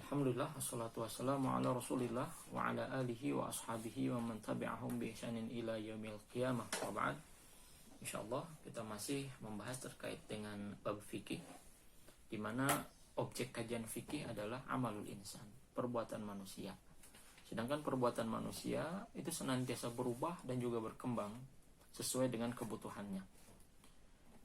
Alhamdulillah, wassalatu wassalamu ala rasulillah wa ala alihi wa ashabihi wa man tabi'ahum bi ihsanin ila yaumil qiyamah. Wa ba'd. Insyaallah kita masih membahas terkait dengan bab fikih, di mana objek kajian fikih adalah amalul insan, perbuatan manusia. Sedangkan perbuatan manusia itu senantiasa berubah dan juga berkembang sesuai dengan kebutuhannya.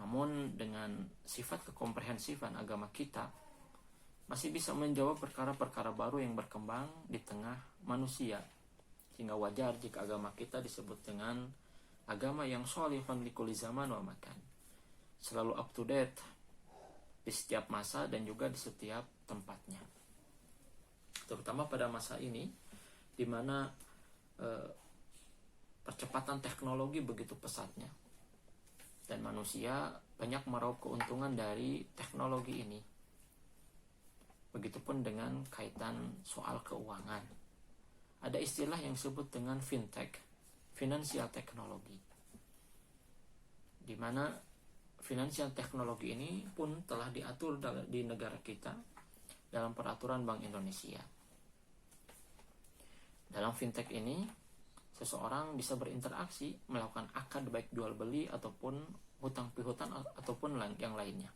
Namun dengan sifat kekomprehensifan agama kita masih bisa menjawab perkara-perkara baru yang berkembang di tengah manusia, sehingga wajar jika agama kita disebut dengan agama yang sholihun likulli zaman wa makan, selalu up to date di setiap masa dan juga di setiap tempatnya, terutama pada masa ini di mana percepatan teknologi begitu pesatnya dan manusia banyak meraup keuntungan dari teknologi ini. Begitupun dengan kaitan soal keuangan. Ada istilah yang disebut dengan fintech, financial technology, di mana financial technology ini pun telah diatur di negara kita dalam peraturan Bank Indonesia. Dalam fintech ini, seseorang bisa berinteraksi, melakukan akad baik jual beli ataupun hutang piutang ataupun yang lainnya.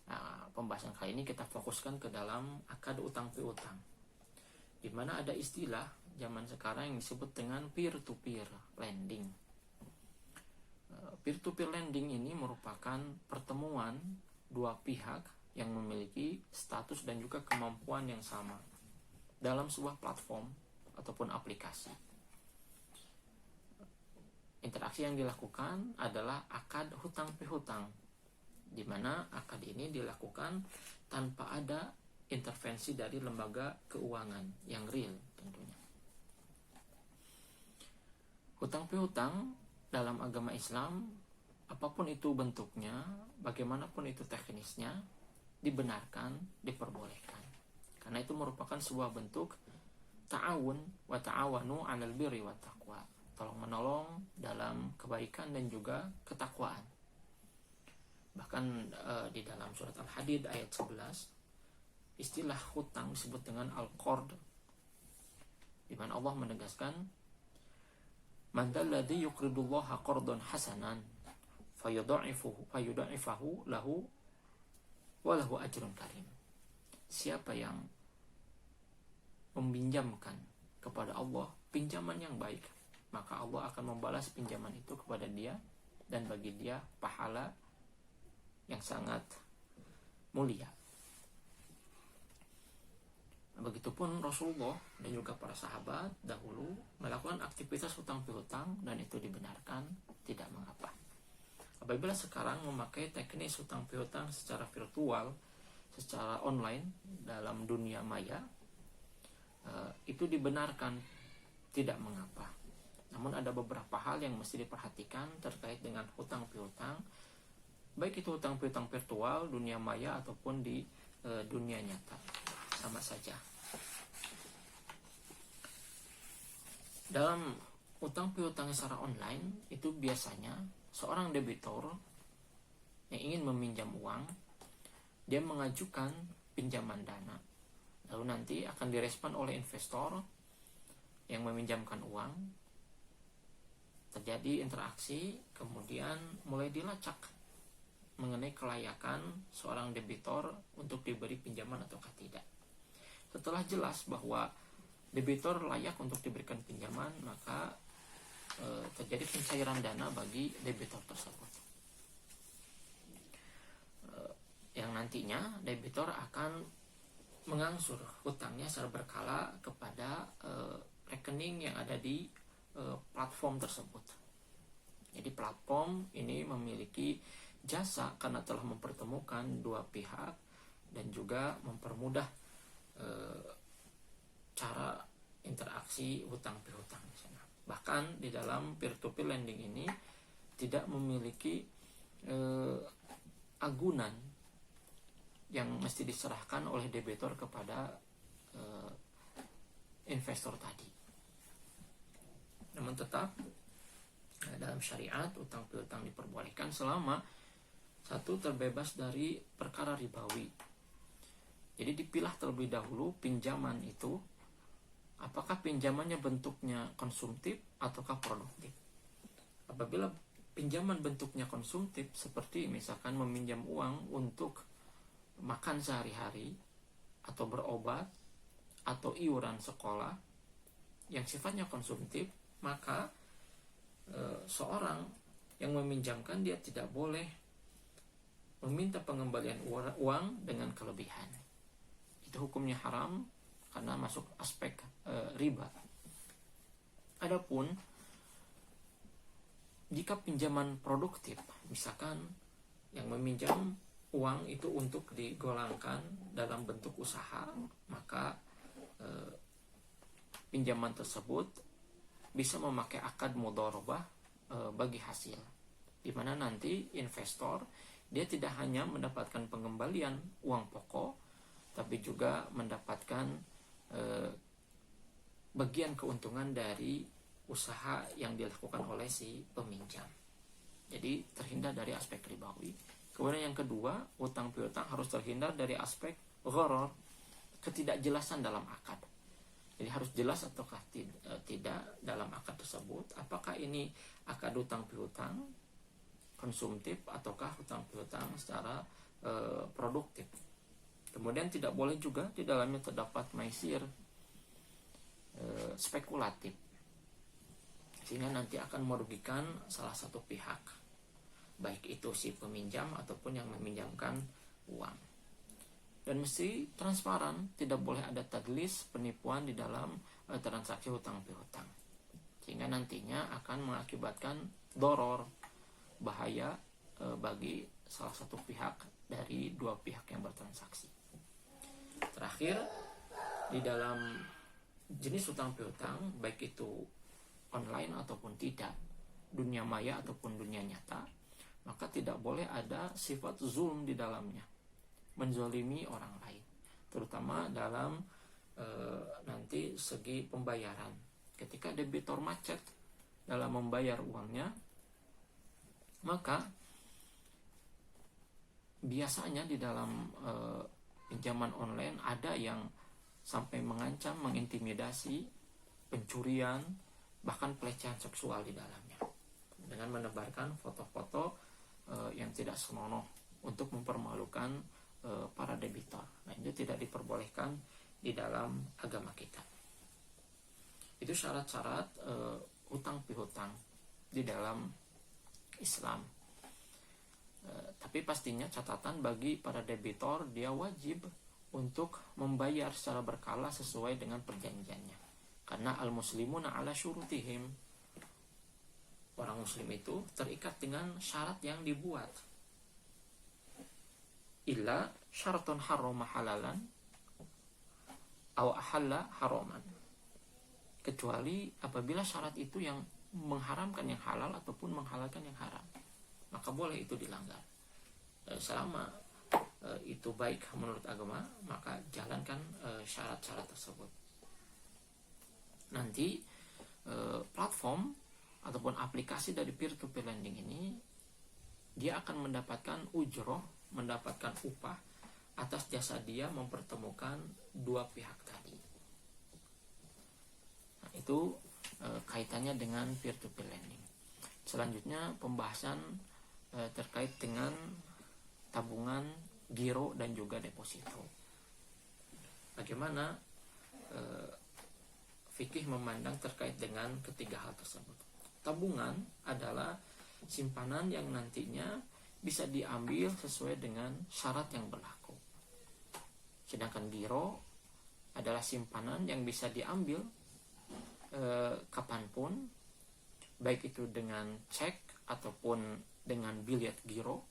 Nah, pembahasan kali ini kita fokuskan ke dalam akad utang piutang, di mana ada istilah zaman sekarang yang disebut dengan peer-to-peer lending. Peer-to-peer lending ini merupakan pertemuan dua pihak yang memiliki status dan juga kemampuan yang sama dalam sebuah platform ataupun aplikasi. Interaksi yang dilakukan adalah akad hutang piutang, di mana akad ini dilakukan tanpa ada intervensi dari lembaga keuangan yang real tentunya. Hutang piutang dalam agama Islam, apapun itu bentuknya, bagaimanapun itu teknisnya, dibenarkan, diperbolehkan. Karena itu merupakan sebuah bentuk ta'awun wa ta'awanu 'alal birri wat taqwa, tolong menolong dalam kebaikan dan juga ketakwaan. Bahkan di dalam surat Al-Hadid ayat 11, istilah hutang disebut dengan al-qard, di mana Allah menegaskan, man dzalladzi yuqridullaha qardan hasanan fayudha'ifahu lahu wa lahu ajrun karim. Siapa yang meminjamkan kepada Allah pinjaman yang baik, maka Allah akan membalas pinjaman itu kepada dia, dan bagi dia pahala yang sangat mulia. Begitupun Rasulullah dan juga para sahabat dahulu melakukan aktivitas hutang piutang dan itu dibenarkan, tidak mengapa. Apabila sekarang memakai teknis hutang piutang secara virtual, secara online dalam dunia maya, itu dibenarkan, tidak mengapa. Namun ada beberapa hal yang mesti diperhatikan terkait dengan hutang piutang, baik itu hutang piutang virtual, dunia maya ataupun di dunia nyata, sama saja. Dalam hutang piutang secara online itu biasanya seorang debitur yang ingin meminjam uang, dia mengajukan pinjaman dana, lalu nanti akan direspon oleh investor yang meminjamkan uang, terjadi interaksi, kemudian mulai dilacak mengenai kelayakan seorang debitor untuk diberi pinjaman ataukah tidak. Setelah jelas bahwa debitor layak untuk diberikan pinjaman, maka terjadi pencairan dana bagi debitor tersebut, yang nantinya debitor akan mengangsur hutangnya secara berkala kepada rekening yang ada di platform tersebut. Jadi platform ini memiliki jasa karena telah mempertemukan dua pihak dan juga mempermudah cara interaksi hutang piutang di sana. Bahkan di dalam peer-to-peer lending ini tidak memiliki agunan yang mesti diserahkan oleh debitor kepada investor tadi. Namun tetap dalam syariat hutang piutang diperbolehkan selama satu, terbebas dari perkara ribawi, Jadi dipilah terlebih dahulu pinjaman itu, apakah pinjamannya bentuknya konsumtif ataukah produktif. Apabila pinjaman bentuknya konsumtif, seperti misalkan meminjam uang untuk makan sehari-hari, atau berobat, atau iuran sekolah, yang sifatnya konsumtif, maka seorang yang meminjamkan dia tidak boleh meminta pengembalian uang dengan kelebihan. Itu hukumnya haram karena masuk aspek riba. Adapun jika pinjaman produktif, misalkan yang meminjam uang itu untuk digolangkan dalam bentuk usaha, maka pinjaman tersebut bisa memakai akad mudharabah bagi hasil, di mana nanti investor dia tidak hanya mendapatkan pengembalian uang pokok, tapi juga mendapatkan bagian keuntungan dari usaha yang dilakukan oleh si peminjam. Jadi terhindar dari aspek ribawi. Kemudian yang kedua, utang piutang harus terhindar dari aspek gharar, ketidakjelasan dalam akad. Jadi harus jelas ataukah tidak dalam akad tersebut, apakah ini akad utang piutang konsumtif ataukah utang piutang secara produktif. Kemudian tidak boleh juga di dalamnya terdapat maisir, spekulatif, sehingga nanti akan merugikan salah satu pihak, baik itu si peminjam ataupun yang meminjamkan uang. Dan mesti transparan, tidak boleh ada tadlis, penipuan di dalam transaksi hutang piutang, sehingga nantinya akan mengakibatkan doror, bahaya bagi salah satu pihak dari dua pihak yang bertransaksi. Terakhir, di dalam jenis hutang piutang, baik itu online ataupun tidak, dunia maya ataupun dunia nyata, maka tidak boleh ada sifat zulm di dalamnya, menzolimi orang lain, terutama dalam nanti segi pembayaran. Ketika debitur macet dalam membayar uangnya, maka biasanya di dalam pinjaman online ada yang sampai mengancam, mengintimidasi, pencurian, bahkan pelecehan seksual di dalamnya, dengan menebarkan foto-foto yang tidak senonoh untuk mempermalukan para debitor. Nah, itu tidak diperbolehkan di dalam agama kita. Itu syarat-syarat hutang piutang di dalam Islam. Tapi pastinya catatan bagi para debitor, dia wajib untuk membayar secara berkala sesuai dengan perjanjiannya. Karena al-muslimuna ala syurutihim, orang muslim itu terikat dengan syarat yang dibuat. Illa syaratun harrama halalan aw ahalla haraman, kecuali apabila syarat itu yang mengharamkan yang halal ataupun menghalalkan yang haram, maka boleh itu dilanggar. Selama itu baik menurut agama, maka jalankan syarat-syarat tersebut. Nanti platform ataupun aplikasi dari peer-to-peer lending ini, dia akan mendapatkan ujroh, mendapatkan upah atas jasa dia mempertemukan dua pihak tadi. Nah, itu kaitannya dengan peer-to-peer lending. Selanjutnya pembahasan terkait dengan tabungan, giro, dan juga deposito. Bagaimana fikih memandang terkait dengan ketiga hal tersebut. Tabungan adalah simpanan yang nantinya bisa diambil sesuai dengan syarat yang berlaku. Sedangkan giro adalah simpanan yang bisa diambil kapanpun, baik itu dengan cek ataupun dengan bilet giro.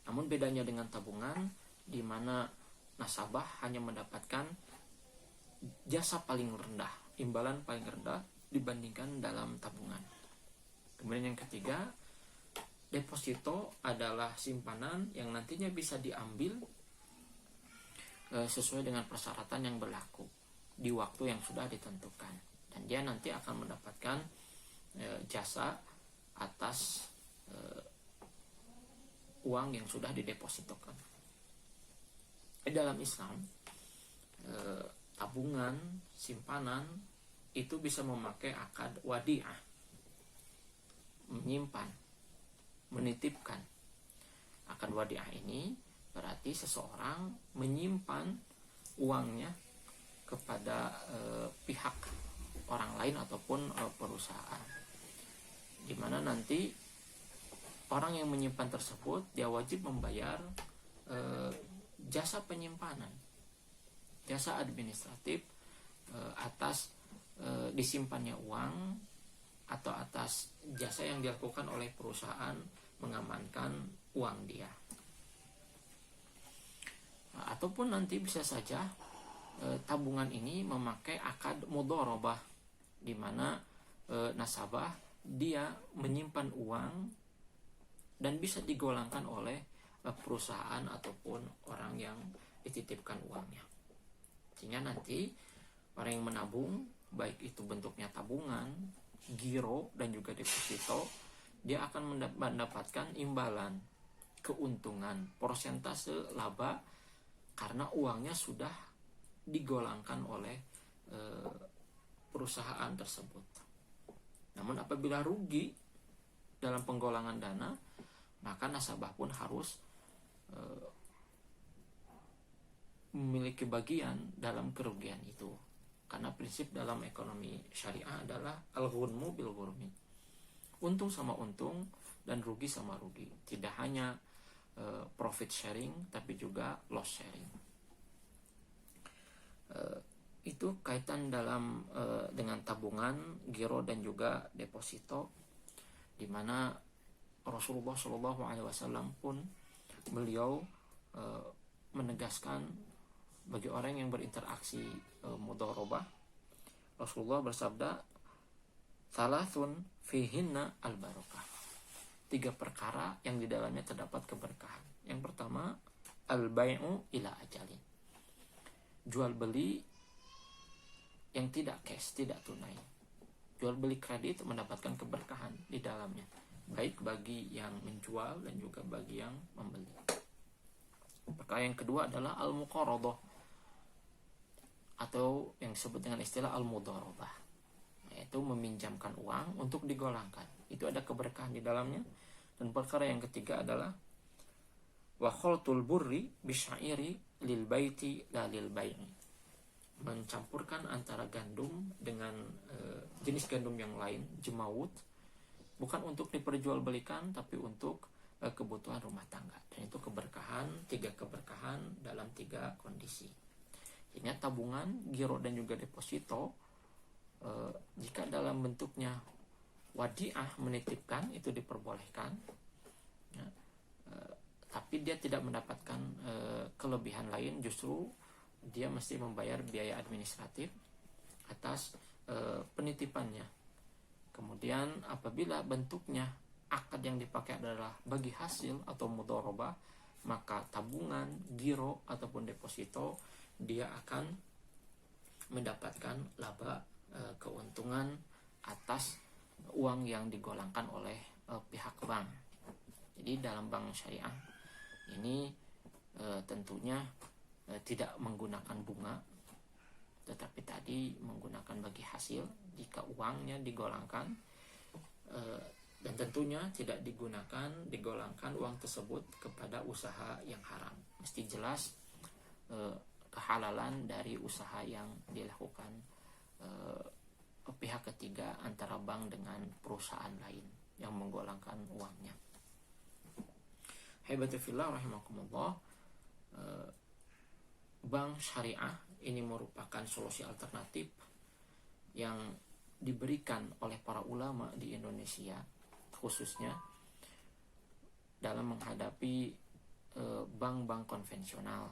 Namun bedanya dengan tabungan, di mana nasabah hanya mendapatkan jasa paling rendah, imbalan paling rendah dibandingkan dalam tabungan. Kemudian yang ketiga, deposito adalah simpanan yang nantinya bisa diambil sesuai dengan persyaratan yang berlaku di waktu yang sudah ditentukan, dan dia nanti akan mendapatkan jasa atas uang yang sudah didepositokan. Dalam Islam, tabungan, simpanan itu bisa memakai akad wadi'ah, menyimpan, menitipkan. Akad wadi'ah ini berarti seseorang menyimpan uangnya kepada pihak orang lain ataupun perusahaan, di mana nanti orang yang menyimpan tersebut dia wajib membayar jasa penyimpanan, jasa administratif atas disimpannya uang atau atas jasa yang dilakukan oleh perusahaan mengamankan uang dia. Ataupun nanti bisa saja tabungan ini memakai akad mudharabah, di mana nasabah dia menyimpan uang dan bisa digolangkan oleh perusahaan ataupun orang yang dititipkan uangnya. Sehingga nanti orang yang menabung, baik itu bentuknya tabungan, giro, dan juga deposito, dia akan mendapatkan imbalan, keuntungan, persentase laba karena uangnya sudah digolangkan oleh perusahaan tersebut. Namun apabila rugi dalam penggolangan dana, maka nasabah pun harus memiliki bagian dalam kerugian itu. Karena prinsip dalam ekonomi syariah adalah al-ghunmu bil ghurmi, untung sama untung dan rugi sama rugi. Tidak hanya profit sharing, tapi juga loss sharing. Itu kaitan dalam dengan tabungan, giro, dan juga deposito, di mana Rasulullah SAW pun beliau menegaskan bagi orang yang berinteraksi mudharabah, Rasulullah bersabda, "Thalathun fihinna al-barakah." 3 perkara yang di dalamnya terdapat keberkahan. Yang pertama, al-bai'u ila ajalin. Jual beli yang tidak cash, tidak tunai. Jual beli kredit mendapatkan keberkahan di dalamnya, baik bagi yang menjual dan juga bagi yang membeli. Perkara yang kedua adalah al-muqaradah, atau yang disebut dengan istilah al-mudharabah, yaitu meminjamkan uang untuk digolangkan. Itu ada keberkahan di dalamnya. Dan perkara yang ketiga adalah wa khaltul burri bisyairi lil baiti la lil bai'i, mencampurkan antara gandum dengan jenis gandum yang lain, jemawut, bukan untuk diperjualbelikan tapi untuk kebutuhan rumah tangga. Dan itu keberkahan, 3 keberkahan dalam 3 kondisi. Sehingga tabungan, giro, dan juga deposito, jika dalam bentuknya wadi'ah, menitipkan, itu diperbolehkan, ya, tapi dia tidak mendapatkan kelebihan lain, justru dia mesti membayar biaya administratif atas penitipannya. Kemudian apabila bentuknya akad yang dipakai adalah bagi hasil atau mudharabah, maka tabungan, giro, ataupun deposito dia akan mendapatkan laba, keuntungan atas uang yang digolangkan oleh pihak bank. Jadi dalam bank syariah ini tentunya tidak menggunakan bunga, tetapi tadi menggunakan bagi hasil jika uangnya digolangkan, dan tentunya tidak digolangkan uang tersebut kepada usaha yang haram. Mesti jelas kehalalan dari usaha yang dilakukan pihak ketiga antara bank dengan perusahaan lain yang menggolangkan uangnya. Haibatu fillah rahimakumullah, bank syariah ini merupakan solusi alternatif yang diberikan oleh para ulama di Indonesia, khususnya dalam menghadapi bank-bank konvensional,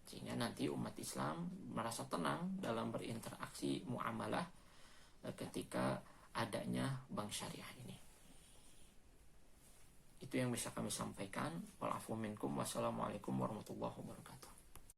sehingga nanti umat Islam merasa tenang dalam berinteraksi muamalah ketika adanya bank syariah ini. Itu yang bisa kami sampaikan. Wa'afu minkum. Wassalamualaikum warahmatullahi wabarakatuh.